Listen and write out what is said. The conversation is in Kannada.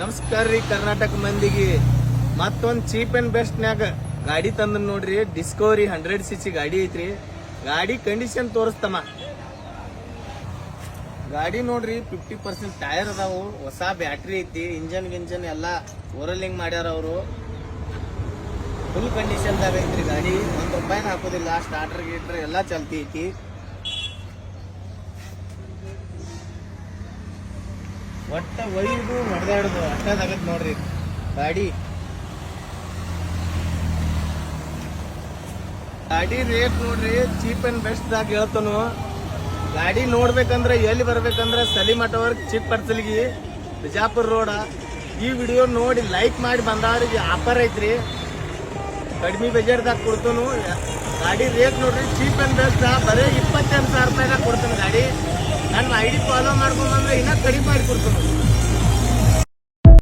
ನಮಸ್ಕಾರ ರೀ ಕರ್ನಾಟಕ ಮಂದಿಗೆ ಮತ್ತೊಂದು ಚೀಪ್ ಅಂಡ್ ಬೆಸ್ಟ್ ನ್ಯಾಗ ಗಾಡಿ ತಂದ್ ನೋಡ್ರಿ. ಡಿಸ್ಕವರಿ 100cc ಗಾಡಿ ಐತ್ರಿ. ಗಾಡಿ ಕಂಡೀಷನ್ ತೋರಿಸ್ತಮ್ಮ. ಗಾಡಿ ನೋಡ್ರಿ 50% ಟೈರ್ ಅದಾವು, ಹೊಸ ಬ್ಯಾಟ್ರಿ ಐತಿ, ಇಂಜನ್ ಎಲ್ಲಾ ಓರಲಿಂಗ್ ಮಾಡ್ಯಾರ ಅವರು. ಫುಲ್ ಕಂಡೀಷನ್ ದಾಗ ಐತ್ರಿ ಗಾಡಿ. ₹1 ಹಾಕೋದಿಲ್ಲ. ಸ್ಟಾರ್ಟರ್ ಗೀಟರ್ ಎಲ್ಲಾ ಚಲ್ತಿ ಐತಿ. ಒಟ್ಟ ಒಯ್ದು ಹೊಡೆದಾಡುದು ಅಷ್ಟಾಗತ್ ನೋಡ್ರಿ ಗಾಡಿ. ಗಾಡಿ ರೇಟ್ ನೋಡ್ರಿ ಚೀಪ್ ಅಂಡ್ ಬೆಸ್ಟ್ ದಾಗ ಹೇಳ್ತಾನು. ಗಾಡಿ ನೋಡ್ಬೇಕಂದ್ರೆ ಎಲ್ಲಿ ಬರ್ಬೇಕಂದ್ರೆ ಸಲಿಮಠವರ್ಗ್ ಚಿಕ್ಕ ಪರ್ಸಲ್ಗಿ ಬಿಜಾಪುರ ರೋಡ. ಈ ವಿಡಿಯೋ ನೋಡಿ ಲೈಕ್ ಮಾಡಿ ಬಂದವ್ರಿಗೆ ಆಫರ್ ಐತ್ರಿ, ಕಡಿಮೆ ಬಜೆಟ್ದಾಗ ಕೊಡ್ತಾನು. ಗಾಡಿ ರೇಟ್ ನೋಡ್ರಿ ಚೀಪ್ ಅಂಡ್ ಬೆಸ್ಟ್ ಬರೀ 28,000 ರೂಪಾಯಿದಾಗ ಕೊಡ್ತಾನೆ ಗಾಡಿ. ನನ್ನ ID ಫಾಲೋ ಮಾಡ್ಕೊಂಡ್ಬಂದ್ರೆ ಇನ್ನೂ ಕಡಿಮೆ ಮಾಡಿ ಕೊಡ್ತಾನು.